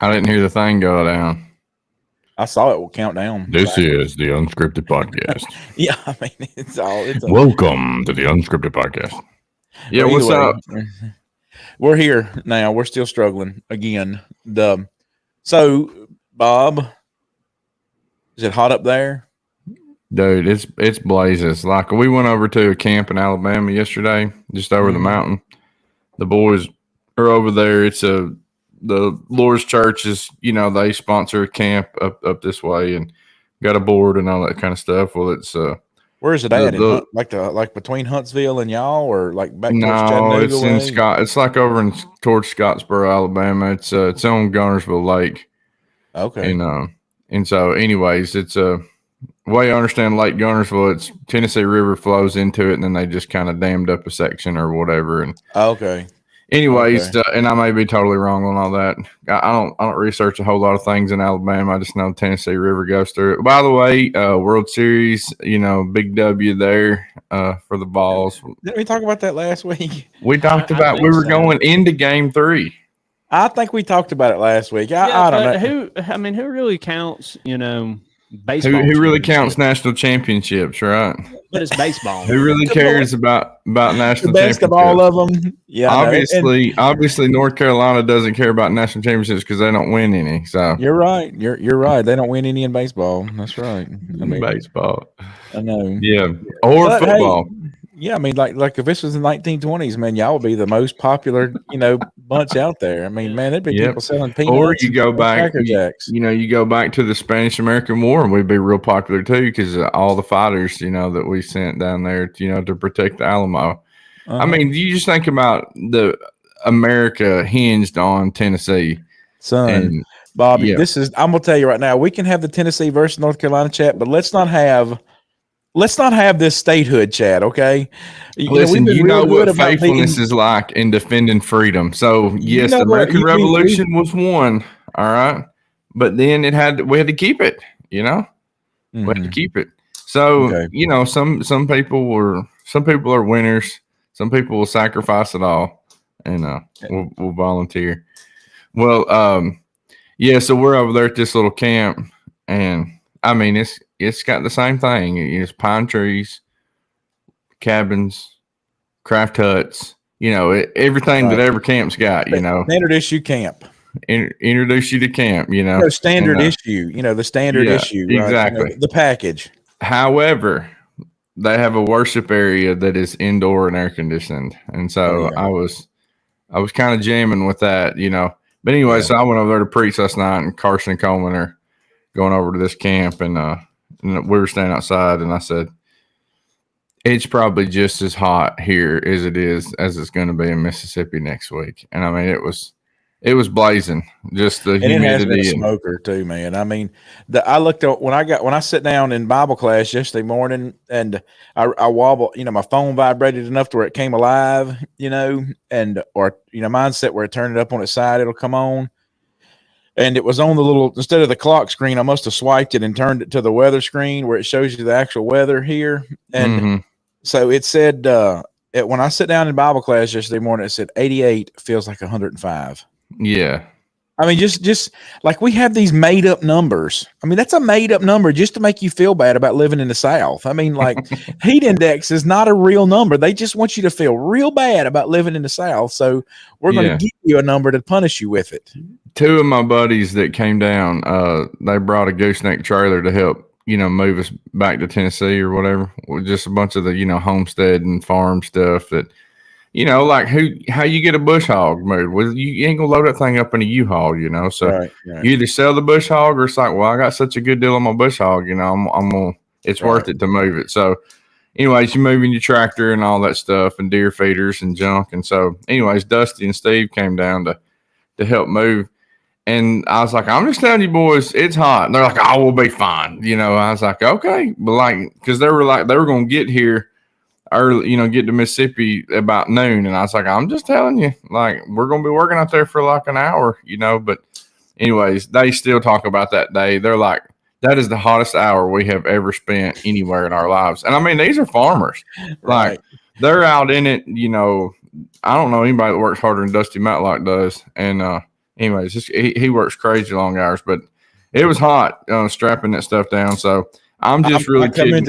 I didn't hear the thing go down. I saw it will count down. This is the Unscripted Podcast. Yeah, I mean, it's Welcome to the Unscripted Podcast. Yeah, what's up? We're here now. We're still struggling again. So, Bob, is it hot up there? Dude, it's blazes. Like, we went over to a camp in Alabama yesterday, just over the mountain. The boys are over there. It's the Lord's Church is, they sponsor a camp up this way and got a board and all that kind of stuff. Well, it's where is it at? Like between Huntsville and y'all, or like back towards Chattanooga? It's way? in Scott. It's like over towards Scottsboro, Alabama. It's on Gunnersville Lake. Okay. And so, anyways, it's way I understand Lake Gunnersville. It's Tennessee River flows into it, and then they just kind of dammed up a section or whatever. And okay. Anyways, and I may be totally wrong on all that. I don't research a whole lot of things in Alabama. I just know the Tennessee River goes through it. By the way, World Series, big W there for the Balls. Didn't we talk about that last week? We talked about we were going into Game 3. I think we talked about it last week. I don't know. Who really counts, baseball? Who really counts national championships, right? But it's baseball. Who really cares about national championships? The best of all of them. Yeah. Obviously, North Carolina doesn't care about national championships because they don't win any. So you're right. You're right. They don't win any in baseball. That's right. Baseball. I know. Yeah. Or football. Hey, yeah, I mean, like if this was the 1920s, man, y'all would be the most popular, bunch out there. I mean, man, there'd be people selling peanuts. Or you go back, Cracker Jacks. You go back to the Spanish-American War, and we'd be real popular too because all the fighters, that we sent down there, to protect the Alamo. I mean, you just think about the America hinged on Tennessee, son. Bobby, I'm gonna tell you right now, we can have the Tennessee versus North Carolina chat, but let's not have this statehood chat, okay? Listen, what faithfulness is like in defending freedom. So, yes, the American Revolution was won, all right? But then we had to keep it, We had to keep it. So, some people are winners. Some people will sacrifice it all and we'll volunteer. Well, so we're over there at this little camp, and I mean, it's got the same thing. It's pine trees, cabins, craft huts, everything that every camp's got, Standard issue camp. Introduce you to camp, standard issue, the standard issue. Right? Exactly. The package. However, they have a worship area that is indoor and air conditioned. And so I was kind of jamming with that, But anyway, so I went over there to preach last night, and Carson and Coleman are going over to this camp, and we were standing outside, and I said, it's probably just as hot here as it's going to be in Mississippi next week. And I mean, it was blazing, just the humidity. And it has been a smoker too, man. I mean, I looked at when I sat down in Bible class yesterday morning, and I wobbled, my phone vibrated enough to where it came alive, mine set where it turned it up on its side, it'll come on. And it was on the instead of the clock screen, I must have swiped it and turned it to the weather screen where it shows you the actual weather here. And so it said, when I sat down in Bible class yesterday morning, it said 88 feels like 105. Yeah. I mean, just like we have these made up numbers. I mean, that's a made up number just to make you feel bad about living in the South. I mean, like heat index is not a real number. They just want you to feel real bad about living in the South. So we're going to give you a number to punish you with it. Two of my buddies that came down, they brought a gooseneck trailer to help, move us back to Tennessee or whatever. With just a bunch of the, homestead and farm stuff that, like how you get a bush hog moved. Well, you ain't gonna load that thing up in a U-Haul, So right. You either sell the bush hog or it's like, well, I got such a good deal on my bush hog, I'm gonna, it's worth it to move it. So anyways, you're moving your tractor and all that stuff and deer feeders and junk. And so anyways, Dusty and Steve came down to help move. And I was like, I'm just telling you boys, it's hot. And they're like, oh, we'll be fine. I was like, okay. But because they were going to get here early, get to Mississippi about noon. And I was like, I'm just telling you, we're going to be working out there for an hour, But anyways, they still talk about that day. They're like, that is the hottest hour we have ever spent anywhere in our lives. And I mean, these are farmers. Right. They're out in it, I don't know anybody that works harder than Dusty Matlock does. And, anyways, he works crazy long hours, but it was hot strapping that stuff down. So I'm just really kidding.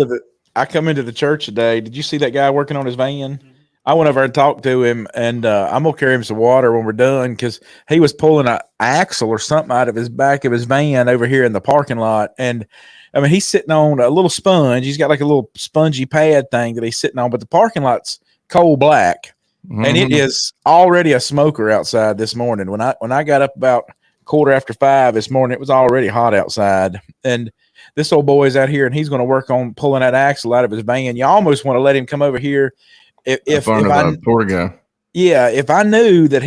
I come into the church today. Did you see that guy working on his van? I went over and talked to him, and I'm gonna carry him some water when we're done because he was pulling an axle or something out of his back of his van over here in the parking lot. And I mean, he's sitting on a little sponge. He's got like a little spongy pad thing that he's sitting on, but the parking lot's coal black, and it is already a smoker outside this morning. When I got up about 5:15 this morning, it was already hot outside, and this old boy is out here, and he's going to work on pulling that axle out of his van. You almost want to let him come over here. If I knew that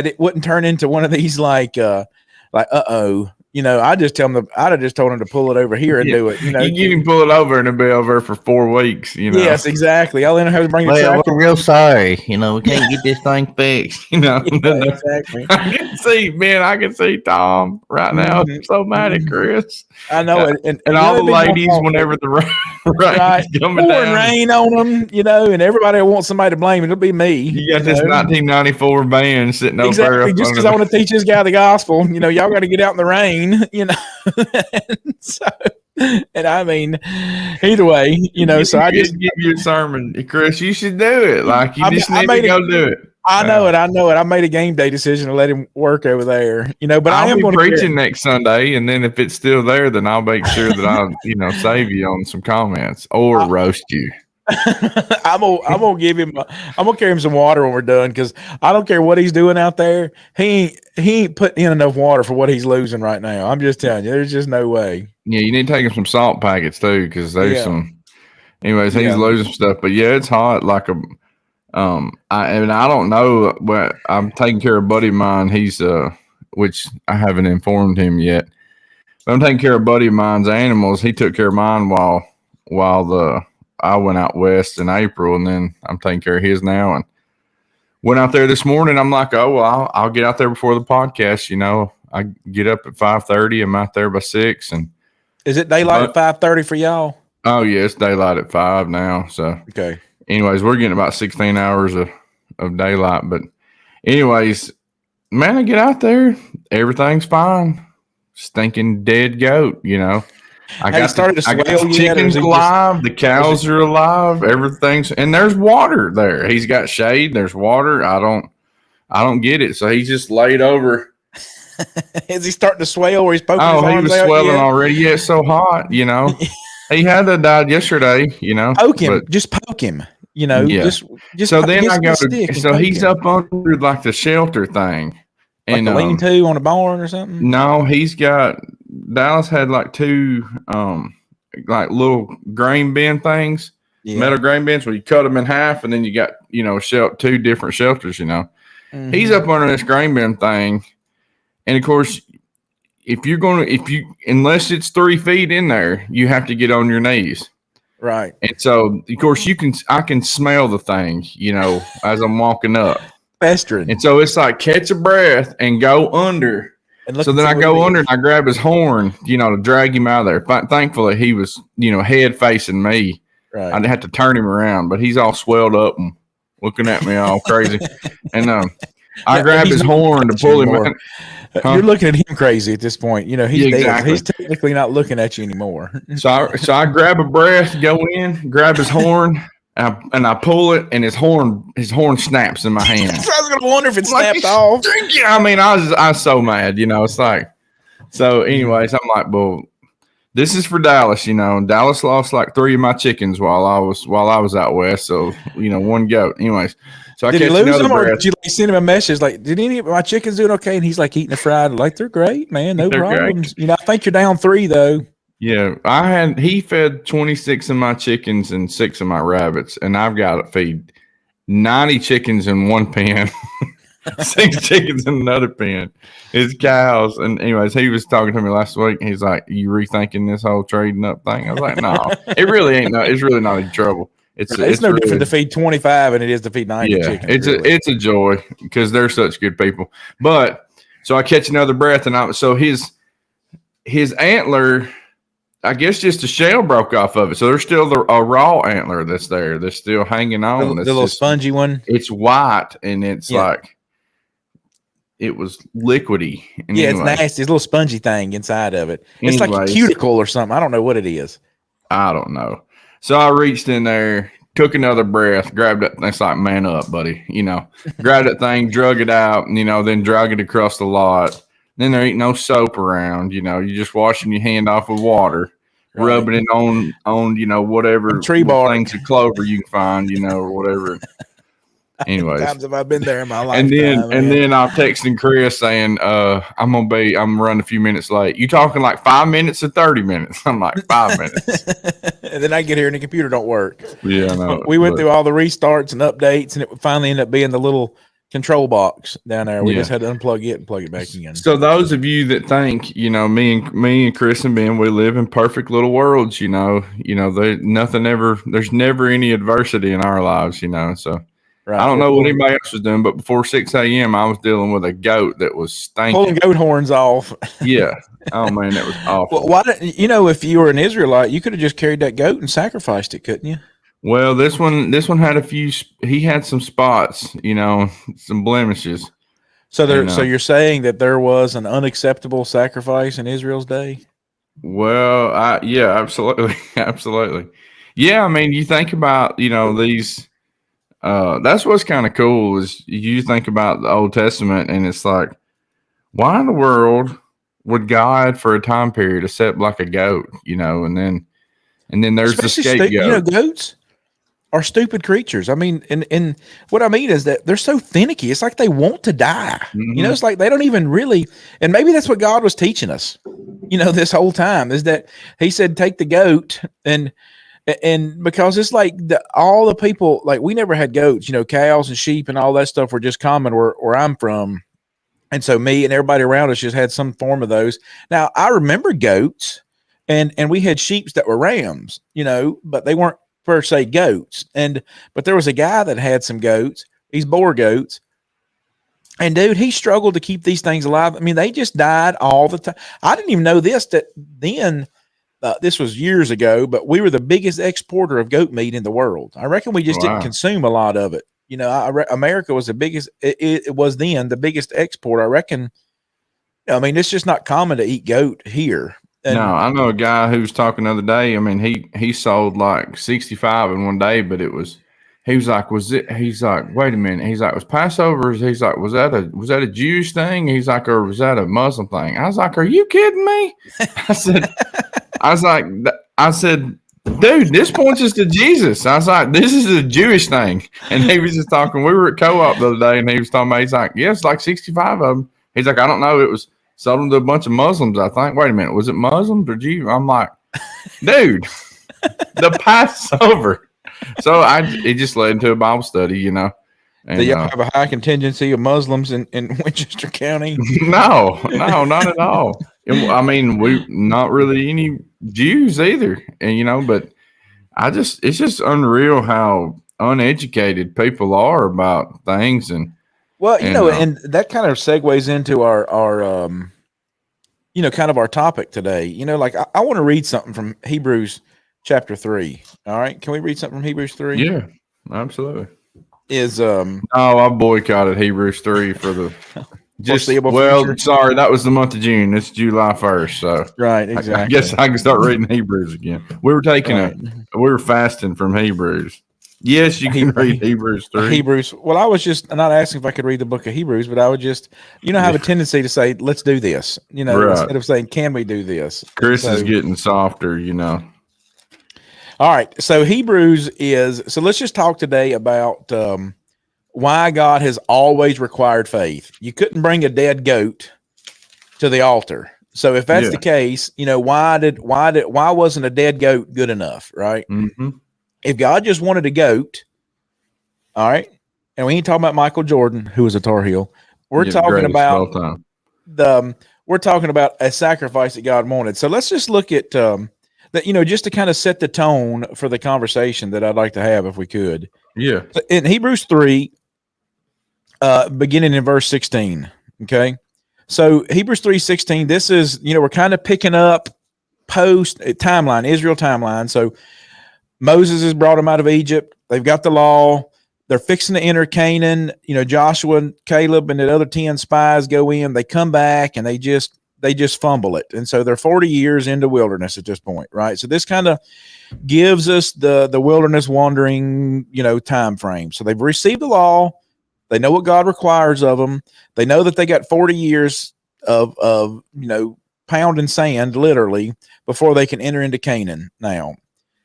it wouldn't turn into one of these like I'd just have told him to pull it over here and do it. You get him pull it over and it'll be over for 4 weeks. Yes, exactly. I'll have to bring the tractor. We're real sorry. We can't get this thing fixed. Exactly. I can see Tom right now. I'm so mad at Chris. I know it. And all the ladies, whenever the rain coming down, rain on them, and everybody wants somebody to blame. It'll be me. You got this 1994 band sitting over there. Exactly. Just because I want to teach this guy the gospel, y'all got to get out in the rain. And I mean, either way, so I just give you a sermon, Chris. You should do it. Like you just need to go do it. I know it. I made a game day decision to let him work over there. But I am going to preaching next Sunday, and then if it's still there, then I'll make sure that I'll save you on some comments or roast you. I'm gonna give him. I'm gonna carry him some water when we're done because I don't care what he's doing out there. He ain't putting in enough water for what he's losing right now. I'm just telling you, there's just no way. Yeah, you need to take him some salt packets too because there's some. Anyways, he's losing stuff, but yeah, it's hot. Like I don't know, but I'm taking care of a buddy of mine. He's which I haven't informed him yet, but I'm taking care of a buddy of mine's animals. He took care of mine while I went out west in April, and then I'm taking care of his now. And went out there this morning. I'm like, oh, well, I'll get out there before the podcast. I get up at 5:30. I'm out there by 6. And is it daylight at 5:30 for y'all? Oh yeah, it's daylight at 5 now. So okay. Anyways, we're getting about 16 hours of daylight. But anyways, man, I get out there, everything's fine. Stinking dead goat, I got the chickens alive, the cows are alive, everything's, and there's water there. He's got shade, there's water. I don't get it. So he's just laid over. Is he starting to swell or he's poking his arms out? He was swelling already. Yeah, it's so hot, He had to die yesterday, Poke him. Just poke him. Just so then I go so he's up under like the shelter thing. Like and lean-to on a barn or something? No, he's got Dallas had like 2 like little grain bin things, metal grain bins where you cut them in half and then you got 2 different shelters. Mm-hmm. He's up under this grain bin thing, and of course, unless it's 3 feet in there, you have to get on your knees. Right. And so, of course, I can smell the thing, as I'm walking up. Festering. And so it's like catch a breath and go under. So then I go under and I grab his horn, to drag him out of there. But thankfully, he was, head facing me. Right. I didn't have to turn him around, but he's all swelled up and looking at me all crazy. And I grab his horn to pull him in. You're looking at him crazy at this point. He's technically not looking at you anymore. So I grab a breath, go in, grab his horn, and I pull it, and his horn snaps in my hand. I was gonna wonder if it snapped off. I mean, I was so mad. It's like. So, anyways, I'm like, well, this is for Dallas. Dallas lost like 3 of my chickens while I was out west. So, 1 goat. Anyways. So did he lose them, or did you send him a message like, "Did any of my chickens doing okay?" And he's like eating the fried, like they're great, man, no problems. Great. I think you're down 3 though. Yeah, he fed 26 of my chickens and 6 of my rabbits, and I've got to feed 90 chickens in 1 pen, 6 chickens in another pen. His cows, and anyways, he was talking to me last week. And he's like, "You rethinking this whole trading up thing?" I was like, "No, it really ain't. No, it's really not any trouble." It's no really different to feed 25 than it is to feed 90 chickens. It's a joy because they're such good people. But so I catch another breath, and so his antler, I guess just the shell broke off of it. So there's still a raw antler that's there. That's still hanging on. The little spongy one. It's white, and it's like liquidy. And Yeah, anyway, it's nasty. It's a little spongy thing inside of it. It's like a anyways, cuticle or something. I don't know what it is. I don't know. So I reached in there, took another breath, grabbed it. That's like, man up, buddy. Grabbed that thing, drug it out, and, then drug it across the lot. Then there ain't no soap around. You're just washing your hand off with water, rubbing it on whatever tree bark, things of clover you can find, or whatever. Anyways, times have I been there in my life? And then I'm texting Chris saying, I'm running a few minutes late. You talking like 5 minutes or 30 minutes? I'm like 5 minutes. And then I get here and the computer don't work. Yeah, I know. We went through all the restarts and updates, and it finally ended up being the little control box down there. We just had to unplug it and plug it back in. So those of you that think, me and Chris and Ben, we live in perfect little worlds. There's never any adversity in our lives. So. Right. I don't know what anybody else was doing, but before 6 a.m., I was dealing with a goat that was stinking. Pulling goat horns off. Yeah. Oh, man, that was awful. Well, if you were an Israelite, you could have just carried that goat and sacrificed it, couldn't you? Well, this one had he had some spots, some blemishes. So you're saying that there was an unacceptable sacrifice in Israel's day? Well, yeah, absolutely. Absolutely. Yeah, I mean, you think about, these. That's what's kind of cool is you think about the Old Testament and it's like, why in the world would God for a time period accept like a goat, and then there's especially the scapegoat. Goats are stupid creatures. I mean, and what I mean is that they're so finicky. It's like they want to die. Mm-hmm. It's like they don't even really, and maybe that's what God was teaching us, this whole time is that he said, take the goat and because it's like all the people, like we never had goats, cows and sheep and all that stuff were just common where I'm from. And so me and everybody around us just had some form of those. Now I remember goats and we had sheep that were rams, but they weren't per se goats. But there was a guy that had some goats. These boar goats. And dude, he struggled to keep these things alive. I mean, they just died all the time. I didn't even know that then. This was years ago, but we were the biggest exporter of goat meat in the world. I reckon we just didn't consume a lot of it. America was the biggest. It was then the biggest export. I reckon. I mean, it's just not common to eat goat here. And no, I know a guy who was talking the other day. I mean, he sold like 65 in one day, but he was like, he's like, wait a minute. He's like, was Passover? He's like, was that a Jewish thing? He's like, or was that a Muslim thing? I was like, are you kidding me? I said, dude, this points us to Jesus. I was like, this is a Jewish thing. And he was just talking. We were at Co-op the other day, and he was talking about, he's like, yeah, it's like 65 of them. He's like, I don't know. It was sold them to a bunch of Muslims, I think. Wait a minute. Was it Muslims or Jews? I'm like, dude, the Passover. So it just led into a Bible study, And, do you have a high contingency of Muslims in Winchester County? No, not at all. I mean, we not really any Jews either, and but it's just unreal how uneducated people are about things, and that kind of segues into our kind of our topic today. Like I want to read something from Hebrews chapter 3. All right, can we read something from Hebrews 3? Yeah, absolutely. I boycotted Hebrews 3 for the. Future. Sorry, that was the month of June. It's July 1st, so right, exactly. I guess I can start reading Hebrews again. We were fasting from Hebrews. Yes, you can read Hebrews 3. Hebrews. Well, I was just not asking if I could read the book of Hebrews, but I would just, have a tendency to say, "Let's do this," instead of saying, "Can we do this?" Chris is getting softer, All right, so Hebrews is. So let's just talk today about. Why God has always required faith. You couldn't bring a dead goat to the altar. So if that's the case, why wasn't a dead goat good enough, right? Mm-hmm. If God just wanted a goat, all right, and we ain't talking about Michael Jordan, who was a Tar Heel. We're talking about we're talking about a sacrifice that God wanted. So let's just look at that, just to kind of set the tone for the conversation that I'd like to have if we could. Yeah. In Hebrews 3, beginning in verse 16. Okay. So Hebrews 3:16, this is, we're kind of picking up post timeline, Israel timeline. So Moses has brought them out of Egypt. They've got the law. They're fixing to enter Canaan. Joshua and Caleb and the other 10 spies go in. They come back and they just fumble it. And so they're 40 years into wilderness at this point, right? So this kind of gives us the wilderness wandering, time frame. So they've received the law. They know what God requires of them. They know that they got 40 years of pounding sand, literally, before they can enter into Canaan now.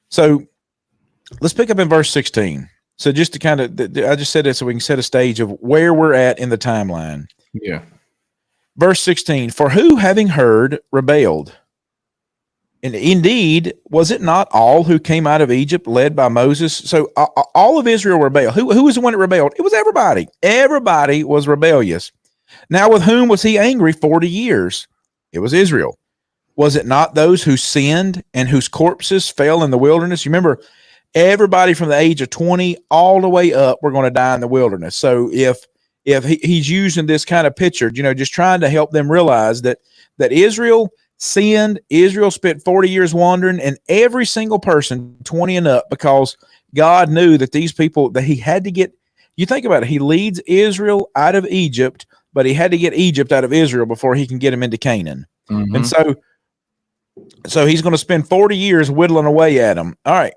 So let's pick up in verse 16. So just to kind of, I just said it so we can set a stage of where we're at in the timeline. Yeah. Verse 16, for who, having heard, rebelled? And indeed, was it not all who came out of Egypt led by Moses? So all of Israel rebelled. Who was the one that rebelled? It was everybody. Everybody was rebellious. Now with whom was he angry 40 years? It was Israel. Was it not those who sinned and whose corpses fell in the wilderness? You remember, everybody from the age of 20 all the way up were going to die in the wilderness. So if he's using this kind of picture, just trying to help them realize that Israel sinned, Israel spent 40 years wandering, and every single person 20 and up, because God knew that these people, that he had to get, you think about it, he leads Israel out of Egypt, but he had to get Egypt out of Israel before he can get them into Canaan. Mm-hmm. And so he's going to spend 40 years whittling away at them. All right.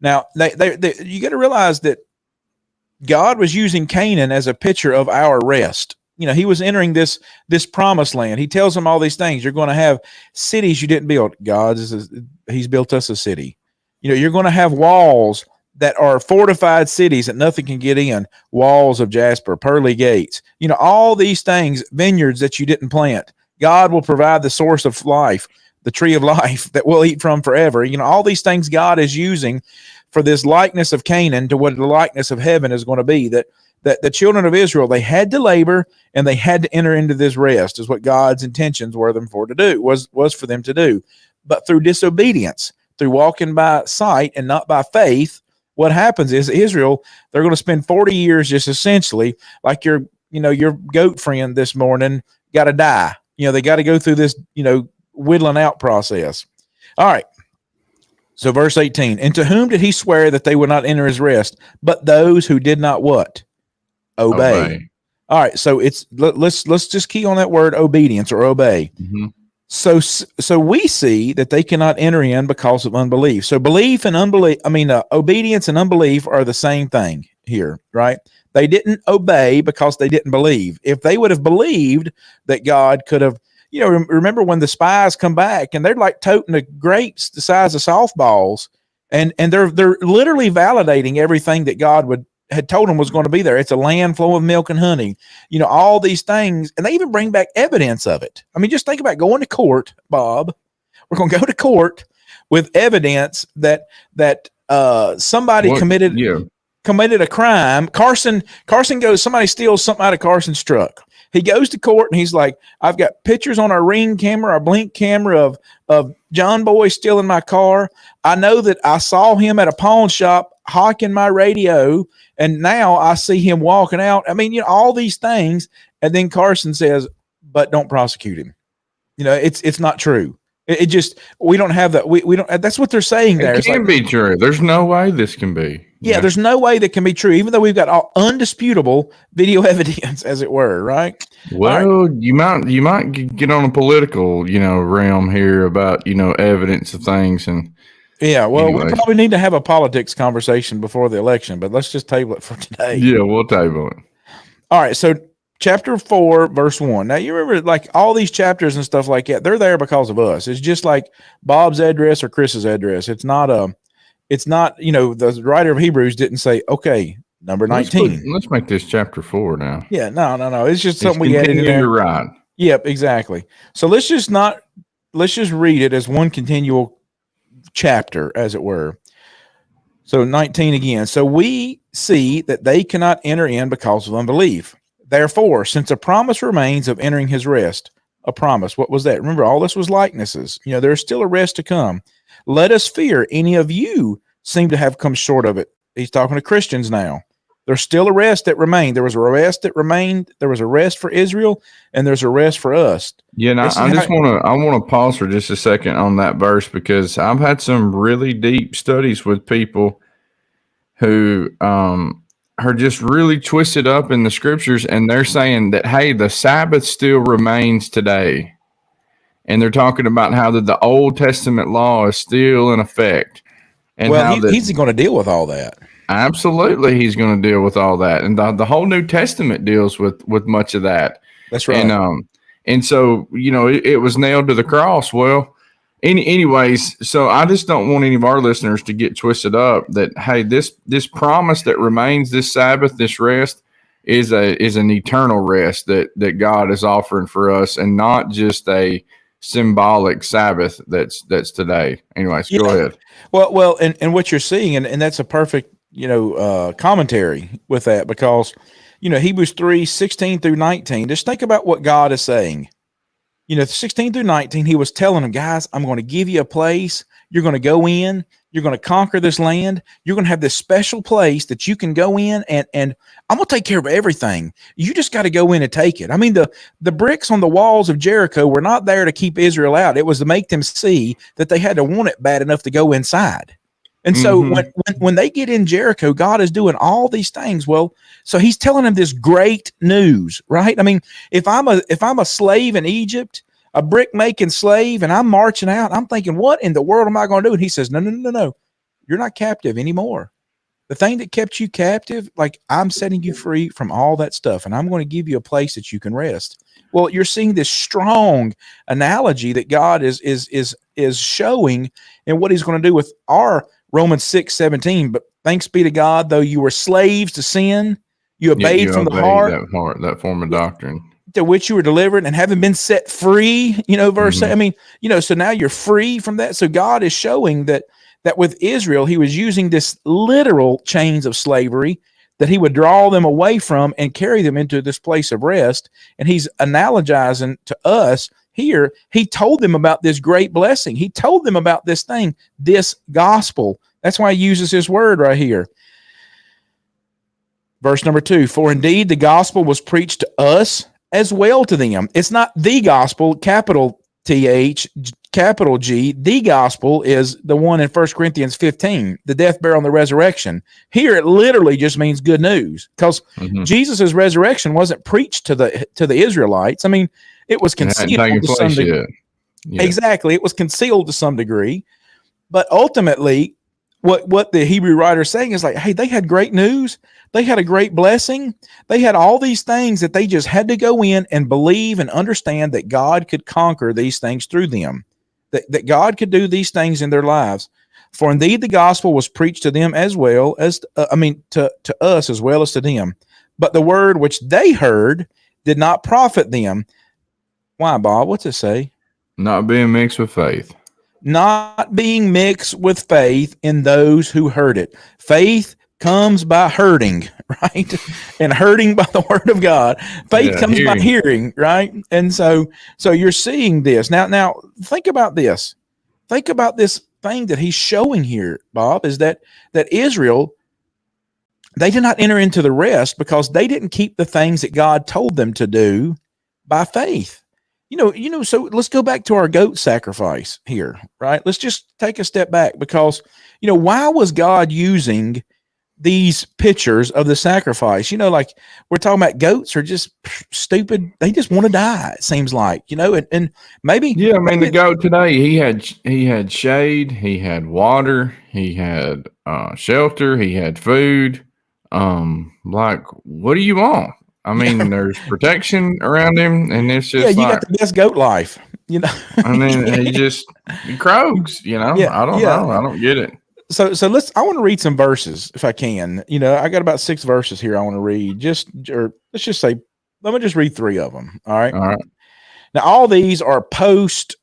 Now, you got to realize that God was using Canaan as a picture of our rest. He was entering this promised land. He tells them all these things. You're going to have cities you didn't build. He's built us a city. You're going to have walls that are fortified cities that nothing can get in. Walls of jasper, pearly gates. All these things, vineyards that you didn't plant. God will provide the source of life, the tree of life that we'll eat from forever. All these things God is using for this likeness of Canaan to what the likeness of heaven is going to be, that the children of Israel, they had to labor and they had to enter into this rest, is what God's intentions were them for to do, was for them to do. But through disobedience, through walking by sight and not by faith, what happens is Israel, they're going to spend 40 years just essentially like your goat friend this morning got to die. They got to go through this, whittling out process. All right. So verse 18, and to whom did he swear that they would not enter his rest, but those who did not what? Obey. All right. So let's just key on that word obedience or obey. Mm-hmm. So we see that they cannot enter in because of unbelief. So belief and unbelief, obedience and unbelief are the same thing here, right? They didn't obey because they didn't believe. If they would have believed that God could have, remember when the spies come back and they're like toting the grapes the size of softballs, and they're literally validating everything that God had told them was going to be there. It's a land flowing with milk and honey, all these things. And they even bring back evidence of it. Just think about going to court, Bob. We're going to go to court with evidence that somebody committed a crime. Carson goes, somebody steals something out of Carson's truck. He goes to court and he's like, I've got pictures on our Ring camera, our Blink camera of John Boy stealing my car. I know that I saw him at a pawn shop hawking my radio, and now I see him walking out. All these things. And then Carson says, but don't prosecute him. It's not true. It just, we don't have that. We don't, that's what they're saying there. It can be true. There's no way this can be. Yeah, there's no way that can be true, even though we've got all undisputable video evidence, as it were, right? Well, right. You might get on a political, realm here about, evidence of things. And yeah, well, anyways, we probably need to have a politics conversation before the election, but let's just table it for today. Yeah, we'll table it. All right, so chapter 4, verse 1. Now, you remember, like, all these chapters and stuff like that, they're there because of us. It's just like Bob's address or Chris's address. It's not, the writer of Hebrews didn't say, okay, number 19. Let's make this chapter 4 now. Yeah, no. It's just something we added in there. You're right. Yep, exactly. So let's just read it as one continual chapter, as it were. So 19 again. So we see that they cannot enter in because of unbelief. Therefore, since a promise remains of entering his rest, a promise, what was that? Remember, all this was likenesses. There's still a rest to come. Let us fear any of you seem to have come short of it. He's talking to Christians now. There's still a rest that remained. There was a rest that remained. There was a rest for Israel, and there's a rest for us. Yeah, and I want to pause for just a second on that verse, because I've had some really deep studies with people who are just really twisted up in the scriptures, and they're saying that, hey, the Sabbath still remains today. And they're talking about how the Old Testament law is still in effect. And well, he's going to deal with all that. Absolutely, he's going to deal with all that. And the whole New Testament deals with much of that. That's right. And so, it was nailed to the cross. Well, anyways, so I just don't want any of our listeners to get twisted up that, hey, this promise that remains, this Sabbath, this rest is an eternal rest that God is offering for us, and not just a symbolic Sabbath that's today. Anyways, go ahead. Well, and what you're seeing, and that's a perfect, commentary with that, because, Hebrews 3:16 through 19, just think about what God is saying. 16 through 19, he was telling them, guys, I'm going to give you a place. You're going to go in. You're going to conquer this land. You're going to have this special place that you can go in, and I'm going to take care of everything. You just got to go in and take it. I mean, the bricks on the walls of Jericho were not there to keep Israel out. It was to make them see that they had to want it bad enough to go inside. And so when they get in Jericho, God is doing all these things. Well, so he's telling them this great news, right? I mean, if I'm a slave in Egypt, a brick making slave, and I'm marching out, I'm thinking, what in the world am I going to do? And he says, no. You're not captive anymore. The thing that kept you captive, like, I'm setting you free from all that stuff, and I'm going to give you a place that you can rest. Well, you're seeing this strong analogy that God is showing in what he's going to do with our Romans 6:17. But thanks be to God, though you were slaves to sin, you obeyed from the heart that form of doctrine to which you were delivered, and having been set free, verse. I mean, so now you're free from that. So God is showing that with Israel, he was using this literal chains of slavery that he would draw them away from and carry them into this place of rest. And he's analogizing to us here. He told them about this great blessing. He told them about this thing, this gospel. That's why he uses his word right here. Verse number 2, for indeed the gospel was preached to us as well to them. It's not the gospel, capital TH, capital G. The gospel is the one in 1 Corinthians 15, the death, burial, and the resurrection. Here it literally just means good news, because Jesus' resurrection wasn't preached to the Israelites. I mean, it was concealed to some degree. Yeah. Exactly. It was concealed to some degree. But ultimately, what the Hebrew writer is saying is like, hey, they had great news. They had a great blessing. They had all these things that they just had to go in and believe and understand that God could conquer these things through them, that God could do these things in their lives. For indeed the gospel was preached to them as well as, to us as well as to them. But the word which they heard did not profit them. Why, Bob? What's it say? Not being mixed with faith. Not being mixed with faith in those who heard it. Faith comes by hurting, right? And hurting by the word of God. Faith comes by hearing, right? And so you're seeing this. Now think about this. Think about this thing that he's showing here, Bob, is that Israel, they did not enter into the rest because they didn't keep the things that God told them to do by faith. So let's go back to our goat sacrifice here, right? Let's just take a step back, because, why was God using these pictures of the sacrifice? Like, we're talking about goats are just stupid. They just want to die, it seems like, and maybe. Yeah. I mean, the goat today, he had shade, he had water, he had shelter, he had food. Like, what do you want? I mean, there's protection around him, and it's just got the best goat life, I mean, he croaks, I don't know. I don't get it. So I want to read some verses if I can. I got about 6 verses here I want to read. Let's just say, let me just read 3 of them. All right. Now, all these are post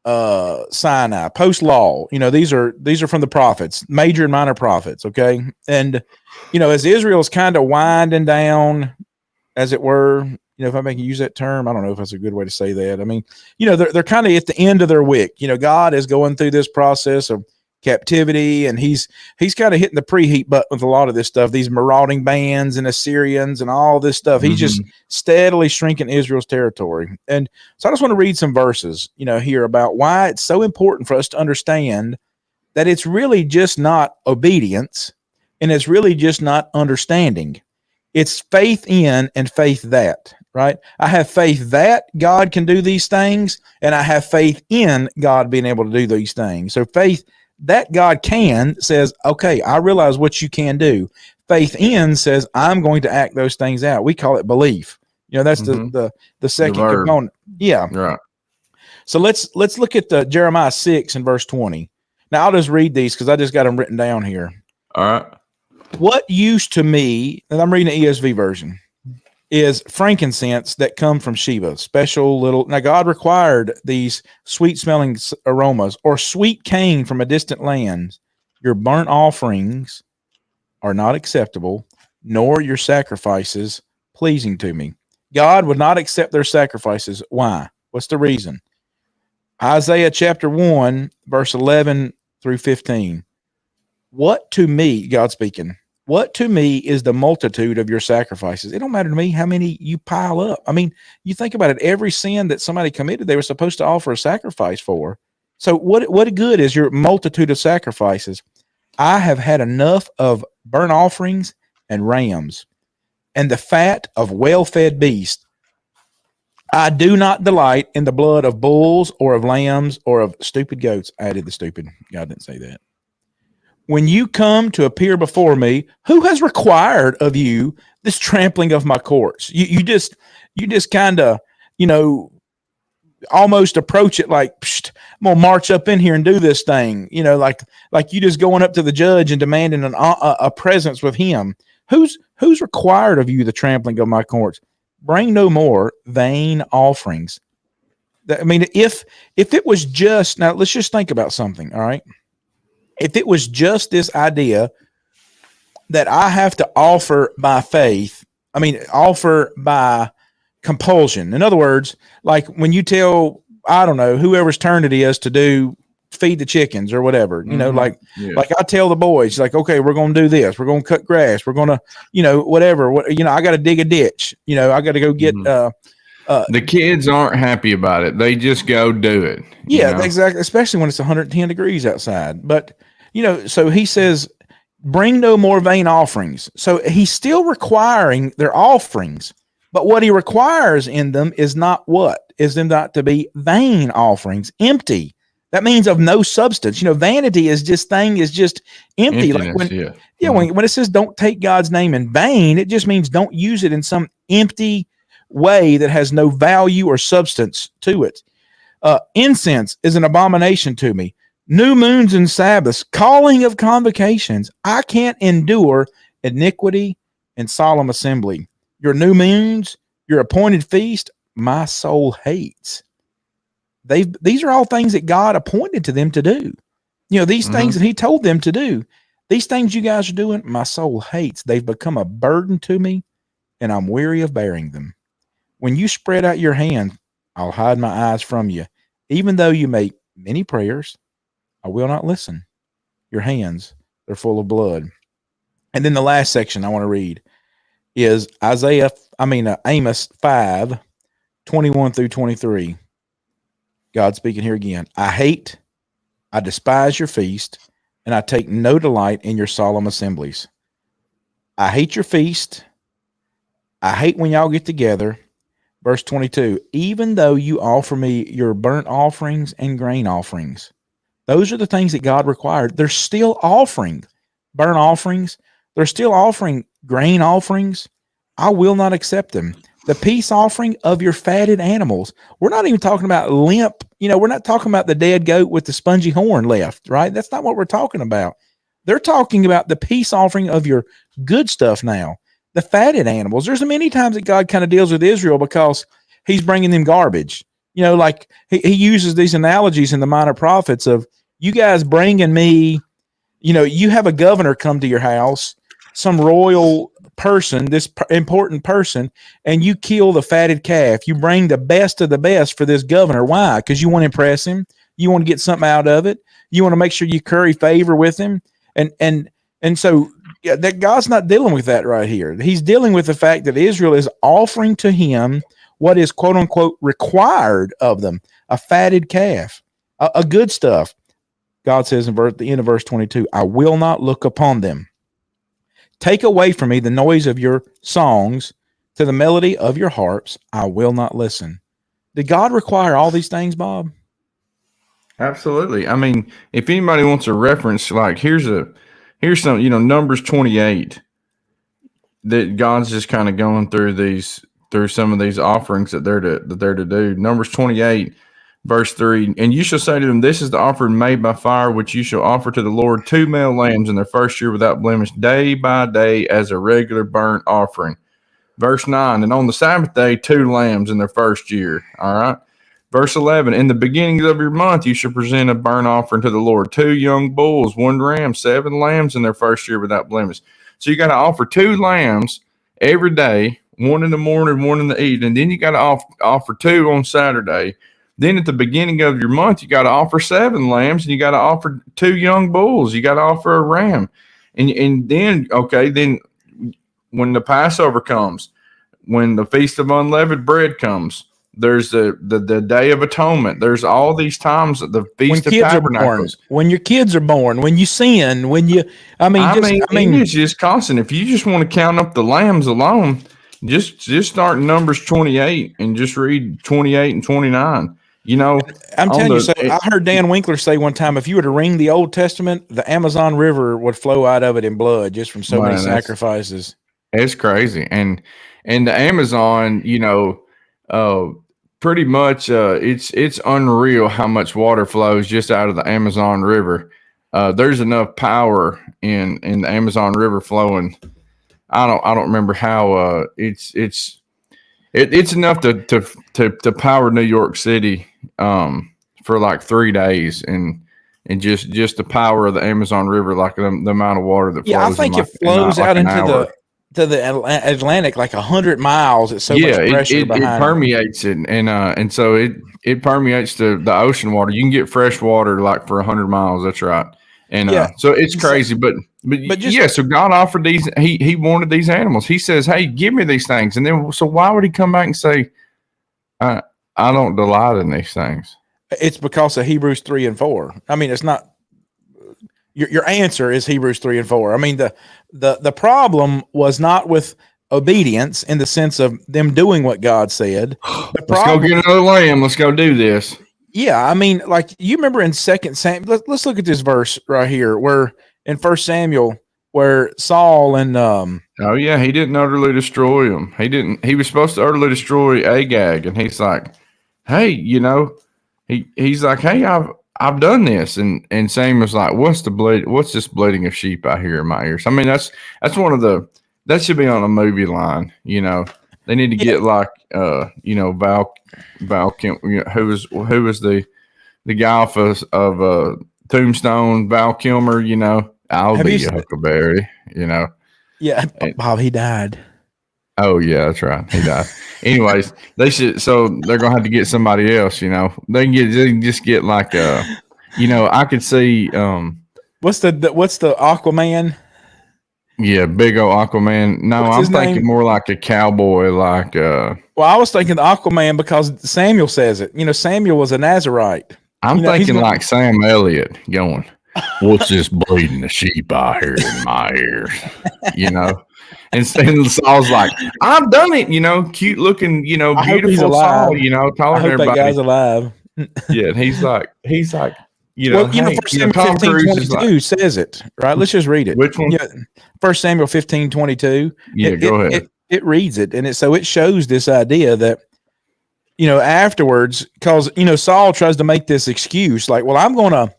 Sinai, post law. These are from the prophets, major and minor prophets. Okay. And, as Israel's kind of winding down, as it were, if I can use that term, I don't know if that's a good way to say that. I mean, they're kind of at the end of their wick. God is going through this process of captivity, and he's kind of hitting the preheat button with a lot of this stuff, these marauding bands and Assyrians and all this stuff. He's just steadily shrinking Israel's territory. And so I just want to read some verses, here about why it's so important for us to understand that it's really just not obedience and it's really just not understanding. It's faith in and faith that, right? I have faith that God can do these things, and I have faith in God being able to do these things. So faith that God can says, okay, I realize what you can do. Faith in says, I'm going to act those things out. We call it belief. That's the second component. Yeah. Right. So let's look at Jeremiah 6 and verse 20. Now I'll just read these because I just got them written down here. All right. What used to me, and I'm reading the ESV version, is frankincense that come from Sheba, special little. Now God required these sweet smelling aromas, or sweet cane from a distant land. Your burnt offerings are not acceptable, nor your sacrifices pleasing to me. God would not accept their sacrifices. Why? What's the reason? Isaiah chapter 1, verse 11 through 15. What to me, God speaking, what to me is the multitude of your sacrifices? It don't matter to me how many you pile up. I mean, you think about it, every sin that somebody committed, they were supposed to offer a sacrifice for. So what good is your multitude of sacrifices? I have had enough of burnt offerings and rams and the fat of well-fed beasts. I do not delight in the blood of bulls or of lambs or of stupid goats. I added the stupid. God didn't say that. When you come to appear before me, who has required of you this trampling of my courts? You just kind of, almost approach it like, I'm going to march up in here and do this thing. Like you just going up to the judge and demanding a presence with him. Who's required of you the trampling of my courts? Bring no more vain offerings. I mean, if it was just, now let's just think about something. All right. If it was just this idea that I have to offer by faith, offer by compulsion. In other words, like when you tell, I don't know, whoever's turn it is to feed the chickens or whatever, like I tell the boys, like, okay, we're going to do this. We're going to cut grass. We're going to, whatever, I got to dig a ditch. I got to go get, the kids aren't happy about it. They just go do it. Yeah, exactly. Especially when it's 110 degrees outside. But, so he says, bring no more vain offerings. So he's still requiring their offerings, but what he requires in them is not what? Is them not to be vain offerings, empty. That means of no substance. Vanity is just empty. Like when it says don't take God's name in vain, it just means don't use it in some empty way that has no value or substance to it. Incense is an abomination to me. New moons and Sabbaths, calling of convocations. I can't endure iniquity and solemn assembly. Your new moons, your appointed feast, my soul hates. These are all things that God appointed to them to do. These things that he told them to do. These things you guys are doing, my soul hates. They've become a burden to me, and I'm weary of bearing them. When you spread out your hand, I'll hide my eyes from you. Even though you make many prayers, I will not listen. Your hands, they're full of blood. And then the last section I want to read is Amos 5, 21 through 23. God speaking here again. I despise your feast, and I take no delight in your solemn assemblies. I hate your feast. I hate when y'all get together. Verse 22, even though you offer me your burnt offerings and grain offerings. Those are the things that God required. They're still offering burnt offerings. They're still offering grain offerings. I will not accept them. The peace offering of your fatted animals. We're not even talking about limp. We're not talking about the dead goat with the spongy horn left, right? That's not what we're talking about. They're talking about the peace offering of your good stuff now. The fatted animals. There's many times that God kind of deals with Israel because he's bringing them garbage. Like he uses these analogies in the Minor Prophets of you guys bringing me, you have a governor come to your house, some royal person, this important person, and you kill the fatted calf. You bring the best of the best for this governor. Why? Because you want to impress him. You want to get something out of it. You want to make sure you curry favor with him. And so that God's not dealing with that right here. He's dealing with the fact that Israel is offering to him what is quote unquote required of them, a fatted calf, a good stuff. God says in the end of verse 22, I will not look upon them. Take away from me the noise of your songs. To the melody of your harps, I will not listen. Did God require all these things, Bob? Absolutely. I mean, if anybody wants a reference, like here's some, Numbers 28, that God's just kind of going through some of these offerings that they're to do. Numbers 28, verse 3, and you shall say to them, this is the offering made by fire, which you shall offer to the Lord, 2 male lambs in their first year without blemish, day by day as a regular burnt offering. Verse 9, and on the Sabbath day, 2 lambs in their first year. All right. Verse 11, in the beginning of your month, you shall present a burnt offering to the Lord, 2 young bulls, 1 ram, 7 lambs in their first year without blemish. So you got to offer 2 lambs every day, 1 in the morning, 1 in the evening. Then you got to offer 2 on Saturday. Then at the beginning of your month, you got to offer 7 lambs, and you got to offer 2 young bulls. You got to offer a ram. And then, then when the Passover comes, when the Feast of Unleavened Bread comes, there's the Day of Atonement. There's all these times, the Feast of Tabernacles. When your kids are born, when you sin, it's just constant. If you just want to count up the lambs alone, just start in Numbers 28 and just read 28 and 29. I'm telling you, I heard Dan Winkler say one time, if you were to read the Old Testament, the Amazon River would flow out of it in blood just from so many sacrifices. It's crazy. And the Amazon, pretty much it's unreal how much water flows just out of the Amazon River. There's enough power in the Amazon River flowing. I don't remember how it's enough to power New York City for like 3 days, and just the power of the Amazon River, like the amount of water that flows. Yeah, I think it flows out into the Atlantic like 100 miles. It's so much pressure behind it permeates it, and so it permeates the ocean water. You can get fresh water like for 100 miles. That's right. And so it's crazy, but so God offered these. He wanted these animals. He says, "Hey, give me these things." And then, so why would he come back and say, "I don't delight in these things"? It's because of Hebrews 3 and 4. I mean, it's not. Your answer is Hebrews 3 and 4. I mean, the problem was not with obedience in the sense of them doing what God said. Let's go get another lamb. Let's go do this. Yeah, I mean, like you remember in 2 Samuel. Let's look at this verse right here, where in 1 Samuel, where Saul and he didn't utterly destroy him. He was supposed to utterly destroy Agag, and he's like, hey, he's like, hey, I've done this, and Samuel's like, what's this bleating of sheep I hear in my ears? I mean, that's one of that should be on a movie line. They need to get like Val Kemp, who was the guy off of Tombstone, Val Kilmer. I'll be a Huckleberry. Yeah, Bob, he died. Oh yeah, that's right. He died. Anyways, so they're gonna have to get somebody else. They can just get like I could see what's the Aquaman? Yeah, big old Aquaman. No, I'm thinking more like a cowboy, like well, I was thinking Aquaman because Samuel says it. Samuel was a Nazarite. I'm thinking like Sam Elliott going, what's this bleeding the sheep I hear in my ears? And Saul's like, I've done it, cute looking, beautiful Saul, taller than everybody. That guy's alive. Yeah, and he's like, Tom Cruise 22 says it, right? Let's just read it. Which one? Yeah, 1 Samuel 15:22. Yeah, go ahead. It reads it, and it shows this idea that, afterwards, because, Saul tries to make this excuse, like, well, I'm going to,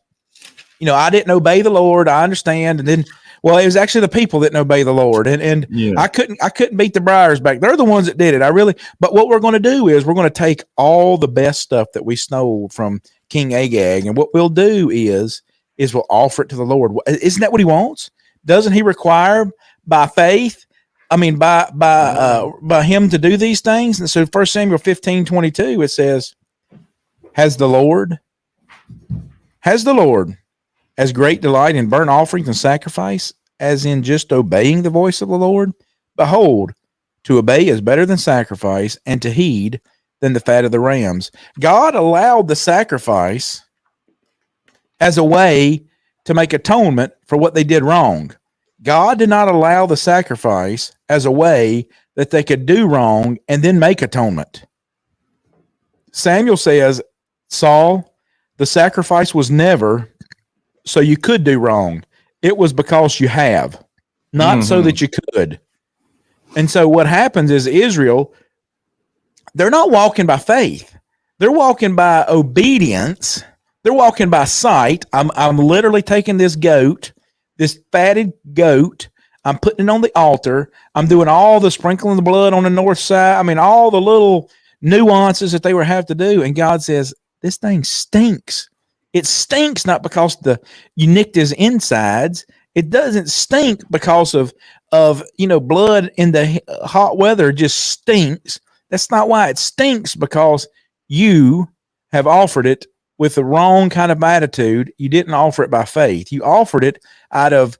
I didn't obey the Lord. I understand. And then, well, it was actually the people that didn't obey the Lord. And I couldn't beat the briars back. They're the ones that did it. But what we're going to do is we're going to take all the best stuff that we stole from King Agag. And what we'll do is we'll offer it to the Lord. Isn't that what he wants? Doesn't he require by faith? I mean, by him to do these things. And so 1 Samuel 15:22, it says, has the Lord as great delight in burnt offerings and sacrifice as in just obeying the voice of the Lord? Behold, to obey is better than sacrifice, and to heed than the fat of the rams. God allowed the sacrifice as a way to make atonement for what they did wrong. God did not allow the sacrifice as a way that they could do wrong and then make atonement. Samuel says, Saul, the sacrifice was never so you could do wrong. It was because you have, not so that you could. And so what happens is Israel, they're not walking by faith. They're walking by obedience. They're walking by sight. I'm literally taking this goat, this fatted goat. I'm putting it on the altar. I'm doing all the sprinkling the blood on the north side. I mean, all the little nuances that they would have to do. And God says, this thing stinks. It stinks not because you nicked his insides. It doesn't stink because of blood in the hot weather just stinks. That's not why. It stinks because you have offered it with the wrong kind of attitude. You didn't offer it by faith. You offered it out of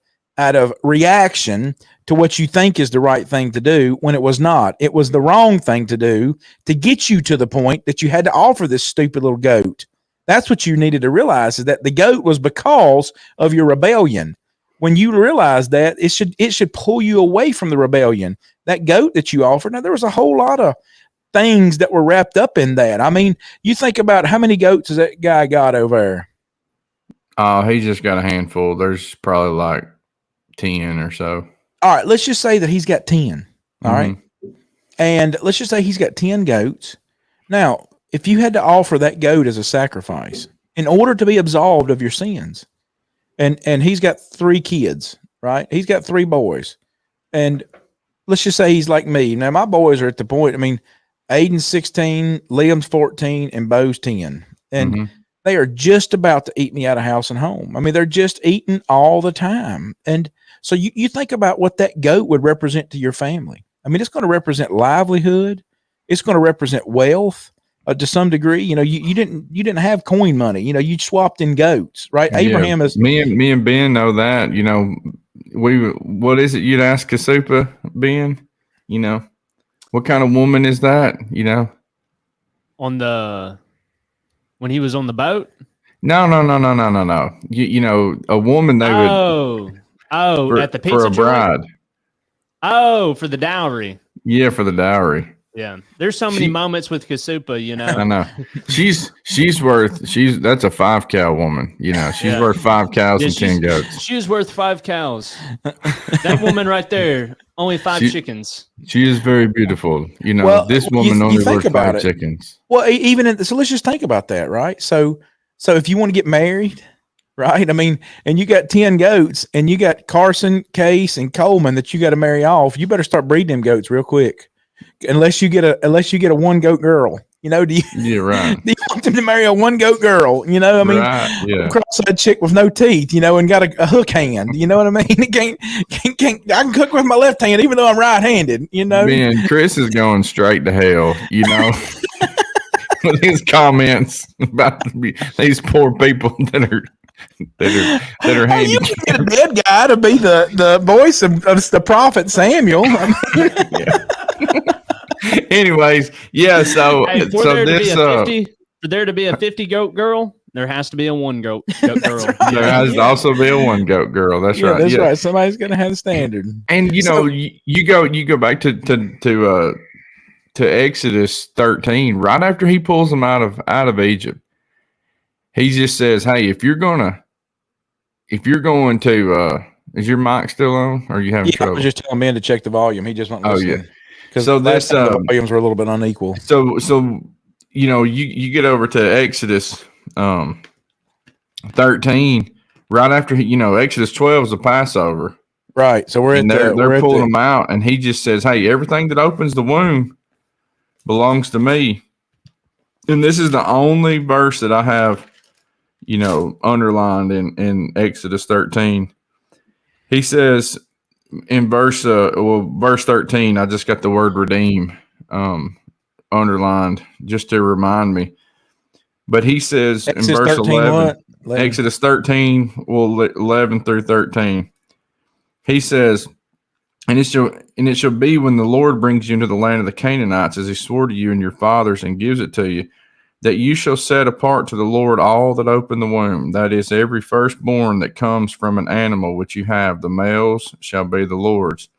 reaction to what you think is the right thing to do when it was not. It was the wrong thing to do to get you to the point that you had to offer this stupid little goat. That's what you needed to realize, is that the goat was because of your rebellion. When you realize that, it should pull you away from the rebellion. That goat that you offered, now there was a whole lot of things that were wrapped up in that. I mean, you think about how many goats has that guy got over there? Oh, he just got a handful. There's probably like 10 or so. All right, let's just say that he's got 10. All right. And let's just say he's got 10 goats. Now, if you had to offer that goat as a sacrifice in order to be absolved of your sins, and he's got 3 kids, right? He's got 3 boys. And let's just say he's like me. Now, my boys are at the point, I mean, Aiden's 16, Liam's 14, and Bo's 10. And they are just about to eat me out of house and home. I mean, they're just eating all the time. And so you think about what that goat would represent to your family. I mean, it's going to represent livelihood. It's going to represent wealth to some degree. You know, you didn't have coin money. You know, you swapped in goats, right? Yeah. Abraham is me and Ben know that. You know, what is it you'd ask Kasupa, Ben? You know, what kind of woman is that? You know, when he was on the boat. No. You know, a woman they would. At the pizza for a bride. Joint? Oh, for the dowry. Yeah, for the dowry. Yeah, there's so many moments with Kasupa, you know. I know that's a 5 cow woman. You know, she's worth 5 cows and 10 goats. She's worth 5 cows. That woman right there, only 5 chickens. She is very beautiful. You know, this woman only worth 5 chickens. Well, so let's just think about that, right? So if you want to get married, right? I mean, and you got 10 goats, and you got Carson, Case, and Coleman that you got to marry off. You better start breeding them goats real quick. Unless you get a 1-goat girl, you know, do you want them to marry a 1-goat girl? You know, I mean, a cross-eyed chick with no teeth, you know, and got a hook hand, you know what I mean? I can cook with my left hand, even though I'm right-handed, you know. Man, Chris is going straight to hell, you know, with his comments about these poor people that are hey, you can get a dead guy to be the voice of the prophet Samuel. Anyways, yeah. So, hey, for there to be a 50 goat girl, there has to be a 1-goat girl. There has to also be a 1-goat girl. That's right. That's right. Somebody's gonna have a standard. And you know, you go back to Exodus 13. Right after he pulls them out of Egypt, he just says, "Hey, if you're going to, is your mic still on? Or are you having trouble?" I was just telling Ben to check the volume. He just won't listen. Oh yeah. So this the volumes were a little bit unequal. So you know, you get over to Exodus 13 right after Exodus 12 is the Passover. Right. So they're pulling them out, and he just says, "Hey, everything that opens the womb belongs to me." And this is the only verse that I have, you know, underlined in Exodus 13. He says in verse 13, I just got the word redeem underlined just to remind me. But he says Exodus in verse 11, Exodus 13, 11 through 13, he says, and it shall be when the Lord brings you into the land of the Canaanites, as he swore to you and your fathers, and gives it to you, that you shall set apart to the Lord all that open the womb, that is, every firstborn that comes from an animal which you have, the males shall be the Lord's.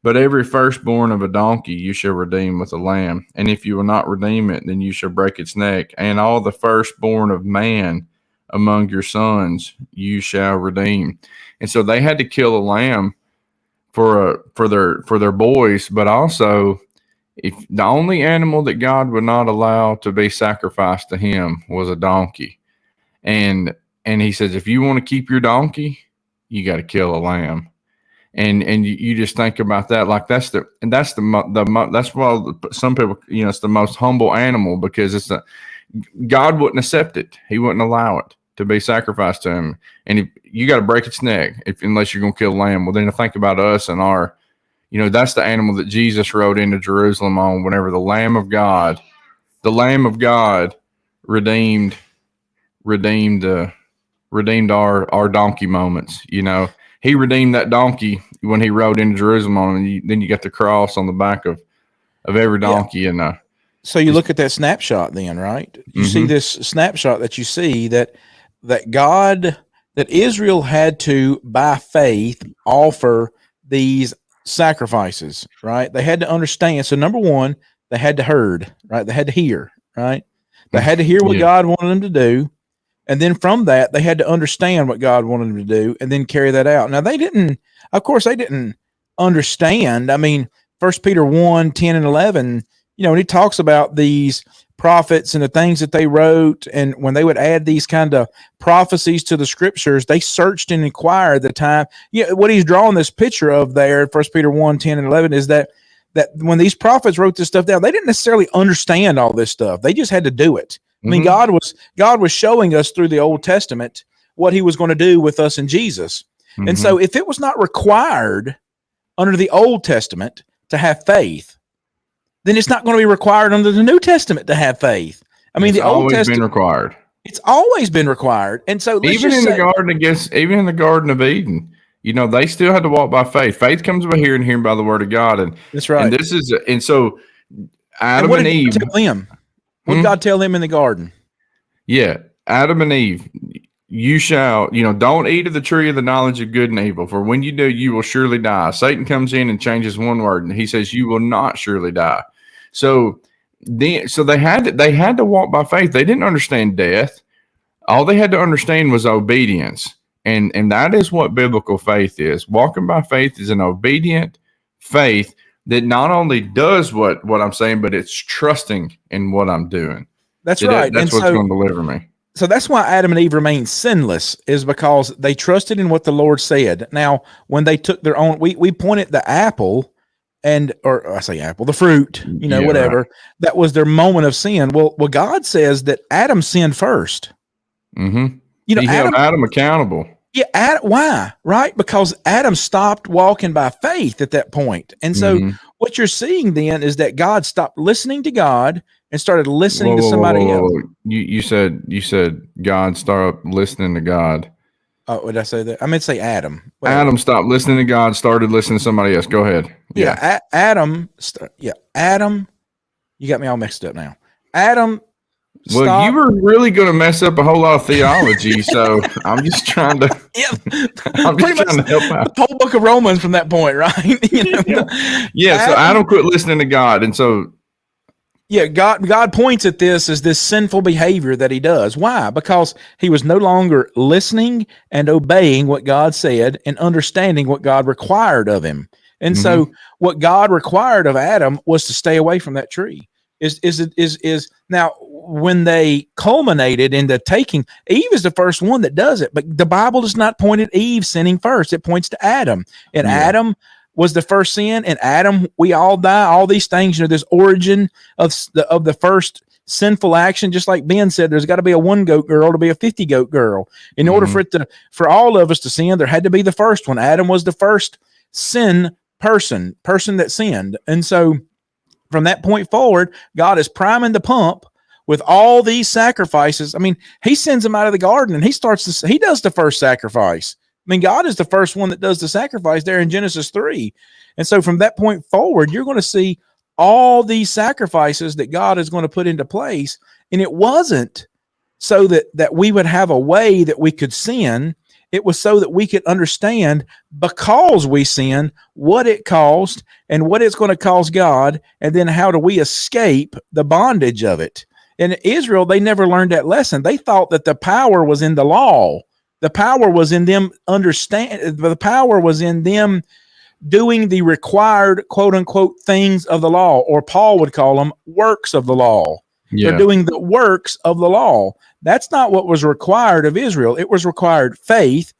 But every firstborn of a donkey you shall redeem with a lamb, and if you will not redeem it, then you shall break its neck. And all the firstborn of man among your sons you shall redeem. And so they had to kill a lamb for their boys, but also, if the only animal that God would not allow to be sacrificed to him was a donkey. And he says, if you want to keep your donkey, you got to kill a lamb. And you just think about that, like that's why some people, it's the most humble animal, because God wouldn't accept it. He wouldn't allow it to be sacrificed to him. And you got to break its neck unless you're going to kill a lamb. Well, then think about us and our, that's the animal that Jesus rode into Jerusalem on whenever the Lamb of God redeemed our donkey moments. He redeemed that donkey when he rode into Jerusalem on, and then you got the cross on the back of every donkey. Yeah. And so you look at that snapshot then, right? You see this snapshot that you see that Israel had to, by faith, offer these sacrifices, right? They had to understand. So number one, they had to heard, right? They had to hear, right? They had to hear what God wanted them to do. And then from that, they had to understand what God wanted them to do and then carry that out. Now, they didn't understand. I mean, 1 Peter 1, 10 and 11, when he talks about these prophets and the things that they wrote, and when they would add these kind of prophecies to the scriptures, they searched and inquired the time. What he's drawing this picture of there, 1 Peter 1, 10 and 11, is that when these prophets wrote this stuff down, they didn't necessarily understand all this stuff. They just had to do it. I mean, God was showing us through the Old Testament what he was going to do with us in Jesus. And so if it was not required under the Old Testament to have faith, then it's not going to be required under the New Testament to have faith. I mean, the Old Testament been required. It's always been required. And so even in the Garden of Eden, they still had to walk by faith. Faith comes by hearing, hearing by the word of God. And that's right. And so Adam and Eve. What did God tell them in the garden? Yeah, Adam and Eve, you shall, don't eat of the tree of the knowledge of good and evil, for when you do, you will surely die. Satan comes in and changes one word, and he says, you will not surely die. So they had to walk by faith. They didn't understand death. All they had to understand was obedience. And that is what biblical faith is. Walking by faith is an obedient faith that not only does what I'm saying, but it's trusting in what I'm doing. That's right. That's what's going to deliver me. So that's why Adam and Eve remained sinless, is because they trusted in what the Lord said. Now, when they took their own, we pointed the apple the fruit, whatever. Right. That was their moment of sin. Well, God says that Adam sinned first. Mm-hmm. He held Adam accountable. Yeah, why? Right? Because Adam stopped walking by faith at that point. And so what you're seeing then is that God stopped listening to God and started listening to somebody else. You said God stopped listening to God. Oh, did I say that? I meant to say Adam. Adam stopped listening to God, started listening to somebody else. Go ahead. Yeah, Adam. You got me all mixed up now. Adam. Well, you were really going to mess up a whole lot of theology, so I'm just trying to. I'm just trying to help out. The whole book of Romans from that point, right? So Adam quit listening to God, and so. Yeah, God points at this as this sinful behavior that he does. Why? Because he was no longer listening and obeying what God said and understanding what God required of him. And so what God required of Adam was to stay away from that tree. Is now when they culminated into taking, Eve is the first one that does it, but the Bible does not point at Eve sinning first. It points to Adam, and Adam was the first sin, and Adam, we all die. All these things, this origin of the first sinful action, just like Ben said, there's got to be a 1 goat girl to be a 50 goat girl. In order for all of us to sin, there had to be the first one. Adam was the first sin person that sinned, and so from that point forward, God is priming the pump with all these sacrifices. I mean, he sends them out of the garden, and he does the first sacrifice. I mean, God is the first one that does the sacrifice there in Genesis 3. And so from that point forward, you're going to see all these sacrifices that God is going to put into place. And it wasn't so that we would have a way that we could sin. It was so that we could understand, because we sin, what it caused and what it's going to cause God, and then how do we escape the bondage of it. In Israel, they never learned that lesson. They thought that the power was in the law. The power was in them the power was in them doing the required, quote unquote, things of the law, or Paul would call them works of the law. Yeah. They're doing the works of the law. That's not what was required of Israel. It was required faith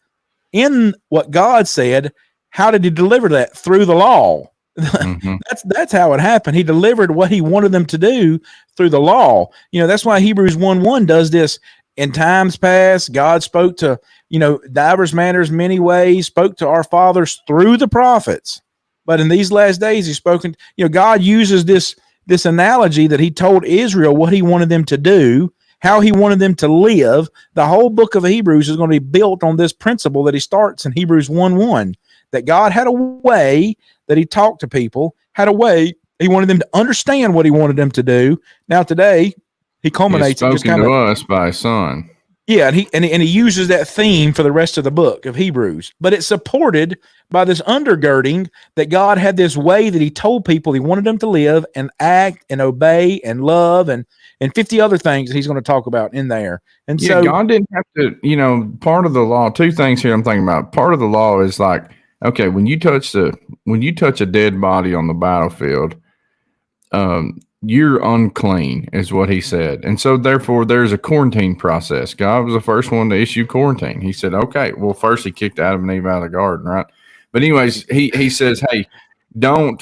in what God said. How did he deliver that? Through the law. Mm-hmm. That's how it happened. He delivered what he wanted them to do through the law. That's why Hebrews 1:1 does this. In times past, God spoke to, divers manners, many ways, spoke to our fathers through the prophets. But in these last days, he's spoken, God uses this analogy that he told Israel what he wanted them to do, how he wanted them to live. The whole book of Hebrews is going to be built on this principle that he starts in Hebrews 1:1, that God had a way that he talked to people, had a way he wanted them to understand what he wanted them to do. Now today, he culminates it just kind of us by his son. Yeah, and he uses that theme for the rest of the book of Hebrews, but it's supported by this undergirding that God had this way that he told people he wanted them to live and act and obey and love and 50 other things that he's going to talk about in there. And so God didn't have to, part of the law, two things here I'm thinking about. Part of the law is like, okay, when you touch a dead body on the battlefield, you're unclean, is what he said. And so therefore there's a quarantine process. God was the first one to issue quarantine. He said, okay, well, first he kicked Adam and Eve out of the garden, right? But anyways, he says, hey, don't,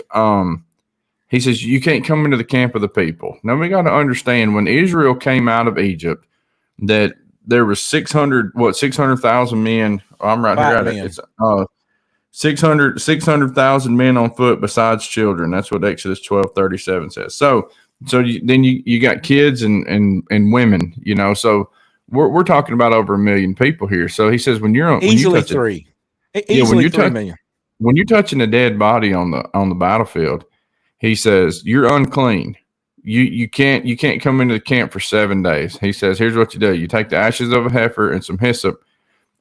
he says, you can't come into the camp of the people. Now we got to understand, when Israel came out of Egypt, that there was 600,000 men. I'm right here at it. It's 600,000 men on foot besides children. That's what Exodus 12:37 says. So then you got kids and women, so we're talking about over 1 million people here. So he says, when you're easily three million. When you're touching a dead body on the battlefield, he says you're unclean. You can't come into the camp for 7 days. He says, here's what you do: you take the ashes of a heifer and some hyssop,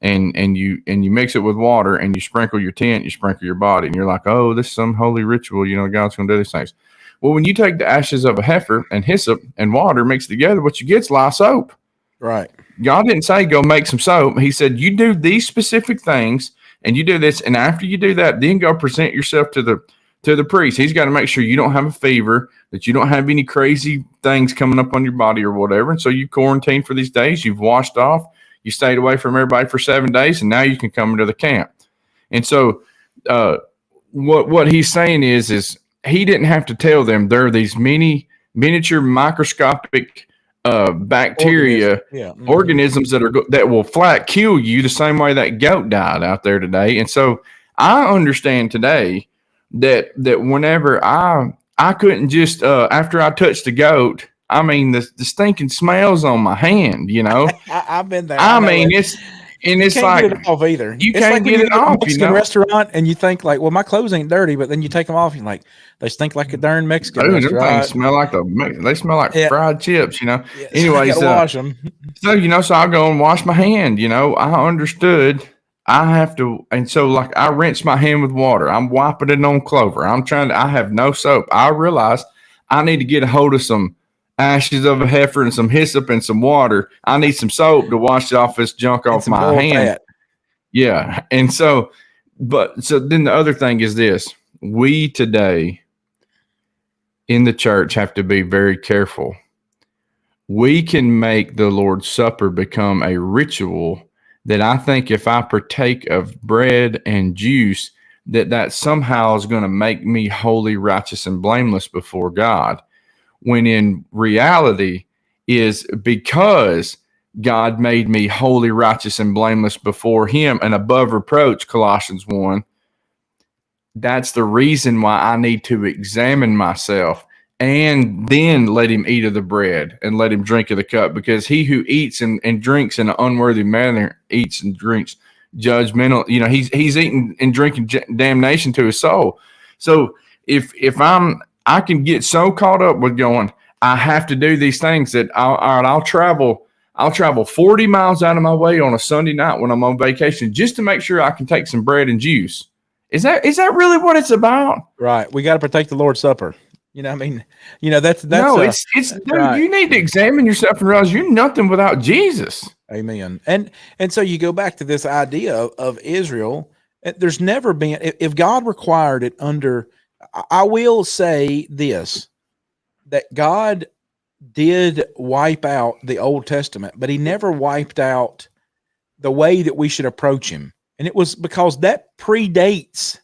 and you mix it with water, and you sprinkle your tent, you sprinkle your body, and you're like, oh, this is some holy ritual, God's going to do these things. Well, when you take the ashes of a heifer and hyssop and water mixed together, what you get is lye soap. Right. God didn't say go make some soap. He said you do these specific things, and you do this, and after you do that, then go present yourself to the priest. He's got to make sure you don't have a fever, that you don't have any crazy things coming up on your body or whatever. And so you quarantine for these days. You've washed off. You stayed away from everybody for 7 days, and now you can come into the camp. And so what he's saying is he didn't have to tell them there are these miniature microscopic bacteria, organisms that will flat kill you the same way that goat died out there today. And so I understand today that whenever I couldn't just after I touched the goat, I mean, the stinking smells on my hand, I've been there. It's like, get it off either. You can't get it off. Mexican restaurant, and you think like, well, my clothes ain't dirty, but then you take them off, and like, they stink like a darn Mexican restaurant. Smell like they smell like fried chips, Yeah, Anyways, so wash them. So I'll go and wash my hand. I understood I have to, and so like I rinse my hand with water. I'm wiping it on Clover. I have no soap. I realized I need to get a hold of some ashes of a heifer and some hyssop and some water. I need some soap to wash off this junk off my hand. Fat. Yeah. And so then the other thing is this: we today in the church have to be very careful. We can make the Lord's Supper become a ritual that I think if I partake of bread and juice, that somehow is going to make me holy, righteous, and blameless before God. When in reality is because God made me holy, righteous, and blameless before him and above reproach, Colossians 1. That's the reason why I need to examine myself and then let him eat of the bread and let him drink of the cup, because he who eats and drinks in an unworthy manner eats and drinks judgmental. He's eating and drinking damnation to his soul. So if I can get so caught up with going, I have to do these things that I'll travel 40 miles out of my way on a Sunday night when I'm on vacation just to make sure I can take some bread and juice. Is that really what it's about? Right. We got to protect the Lord's Supper. You know, I mean, that's no, it's dude, right. You need to examine yourself and realize you're nothing without Jesus. Amen. And so you go back to this idea of Israel. There's never been, if God required it under, I will say this, that God did wipe out the Old Testament, but he never wiped out the way that we should approach him. And it was because that predates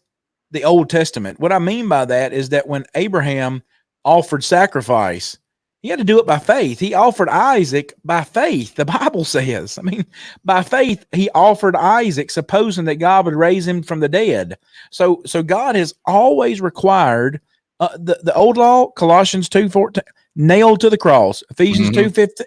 the Old Testament. What I mean by that is that when Abraham offered sacrifice, he had to do it by faith. He offered Isaac by faith, the Bible says. I mean, by faith, he offered Isaac, supposing that God would raise him from the dead. So God has always required the old law, Colossians 2:14, nailed to the cross. Ephesians 2:15,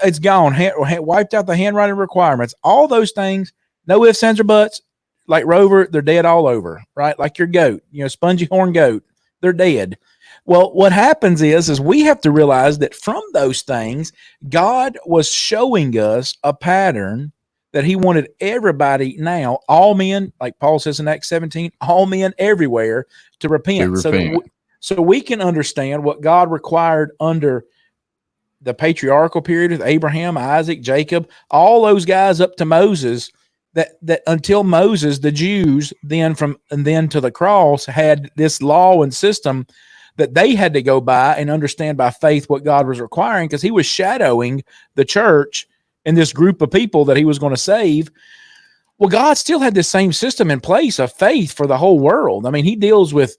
it's gone. Wiped out the handwriting requirements. All those things, no ifs, ands, or buts. Like Rover, they're dead all over, right? Like your goat, spongy horn goat, they're dead. Well, what happens is we have to realize that from those things, God was showing us a pattern that he wanted everybody now, all men, like Paul says in Acts 17, all men everywhere to repent. So we can understand what God required under the patriarchal period with Abraham, Isaac, Jacob, all those guys up to Moses, that until Moses, the Jews then to the cross had this law and system that they had to go by and understand by faith what God was requiring, because he was shadowing the church and this group of people that he was going to save. Well, God still had this same system in place of faith for the whole world. I mean, he deals with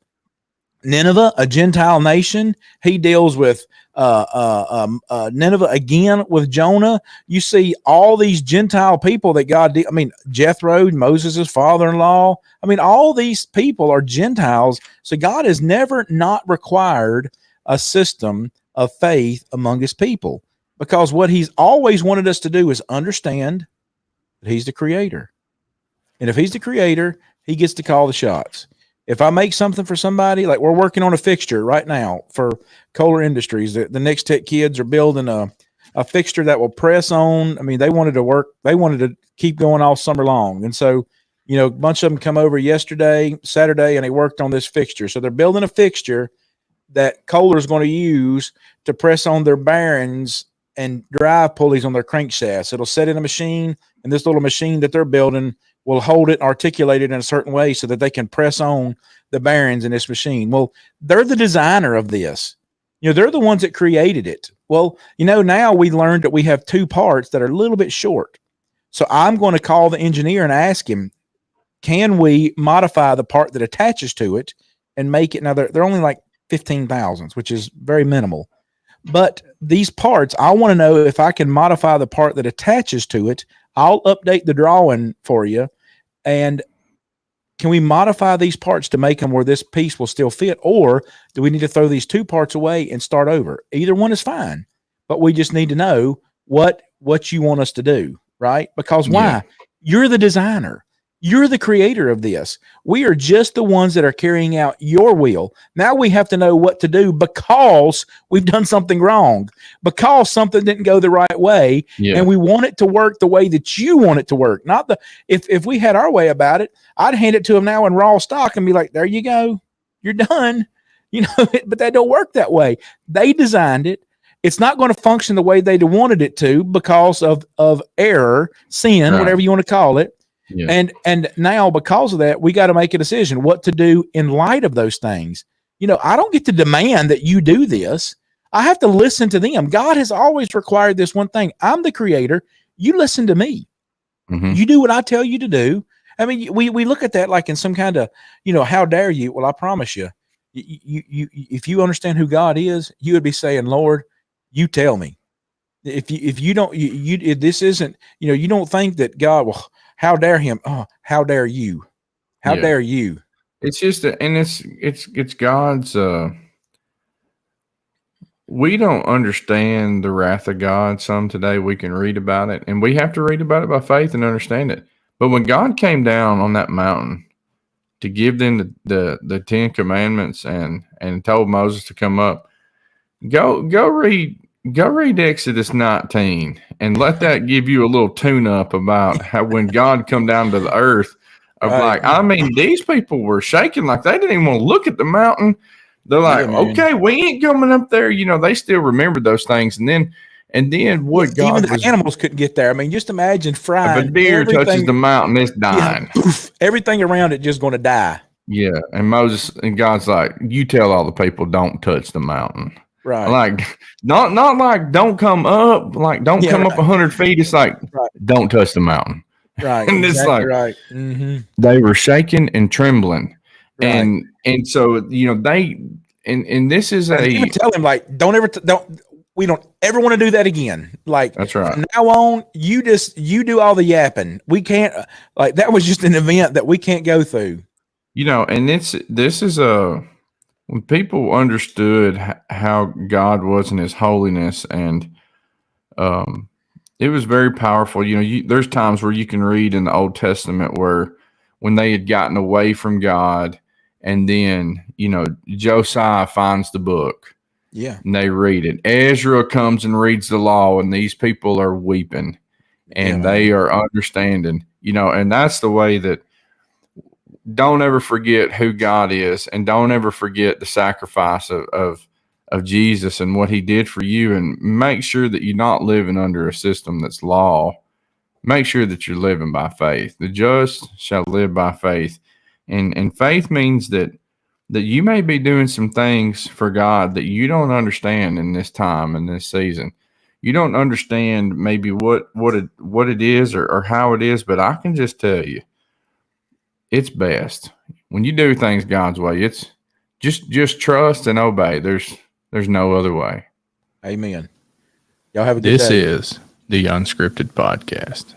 Nineveh, a Gentile nation. He deals with Nineveh again with Jonah. You see all these Gentile people that God did. I mean, Jethro, Moses' father-in-law. I mean, all these people are Gentiles. So God has never not required a system of faith among his people, because what he's always wanted us to do is understand that he's the creator. And if he's the creator, he gets to call the shots. If I make something for somebody, like we're working on a fixture right now for Kohler Industries, the Next Tech kids are building a fixture that will press on. I mean, they wanted to keep going all summer long. And so, a bunch of them come over Saturday, and they worked on this fixture. So they're building a fixture that Kohler is going to use to press on their bearings and drive pulleys on their crankshafts. It'll set in a machine, and this little machine that they're building will hold it and articulate it in a certain way so that they can press on the bearings in this machine. Well, they're the designer of this. They're the ones that created it. Well, now we learned that we have two parts that are a little bit short. So I'm going to call the engineer and ask him, can we modify the part that attaches to it and make it? Now, they're only like 15 thousandths, which is very minimal. But these parts, I want to know if I can modify the part that attaches to it. I'll update the drawing for you. And can we modify these parts to make them where this piece will still fit? Or do we need to throw these two parts away and start over? Either one is fine, but we just need to know what you want us to do, right? Because why? Yeah. You're the designer. You're the creator of this. We are just the ones that are carrying out your will. Now we have to know what to do because we've done something wrong, because something didn't go the right way. Yeah. And we want it to work the way that you want it to work. Not if we had our way about it, I'd hand it to them now in raw stock and be like, there you go. You're done. But that don't work that way. They designed it. It's not going to function the way they wanted it to because of error, sin, whatever you want to call it. Yeah. And now because of that, we got to make a decision what to do in light of those things. I don't get to demand that you do this. I have to listen to them. God has always required this one thing. I'm the creator. You listen to me. Mm-hmm. You do what I tell you to do. I mean, we look at that like in some kind of, how dare you? Well, I promise you, if you understand who God is, you would be saying, Lord, you tell me. If you don't, if this isn't, you don't think that God will. How dare him? Oh, how dare you? How dare you? It's just, it's God's. We don't understand the wrath of God. Some today we can read about it, and we have to read about it by faith and understand it. But when God came down on that mountain to give them the 10 commandments and told Moses to come up, Go read Exodus 19 and let that give you a little tune up about how when God come down to the earth of these people were shaking like they didn't even want to look at the mountain. They're like, okay, we ain't coming up there. They still remember those things. And then what God even the animals couldn't get there. I mean, just imagine frying. If a deer touches the mountain, it's dying. Yeah, everything around it just going to die. Yeah. And Moses and God's like, you tell all the people don't touch the mountain. Right. Like, not like don't come up, like don't come up 100 feet. It's like, don't touch the mountain. Right. And it's like, they were shaking and trembling. Right. And so, they, and this is tell him like, we don't ever want to do that again. Like, that's right. From now on, you do all the yapping. We can't, like, that was just an event that we can't go through. And this is when people understood how God was in his holiness, and it was very powerful. There's times where you can read in the Old Testament where when they had gotten away from God, and then, Josiah finds the book. Yeah. And they read it. Ezra comes and reads the law, and these people are weeping and they are understanding, and that's the way that. Don't ever forget who God is, and don't ever forget the sacrifice of Jesus and what he did for you, and make sure that you're not living under a system that's law. Make sure that you're living by faith. The just shall live by faith. And faith means that you may be doing some things for God that you don't understand in this time, in this season. You don't understand maybe what it is or how it is, but I can just tell you, it's best when you do things God's way. It's just trust and obey. There's no other way. Amen. Y'all have a good day. This is the Unscripted Podcast.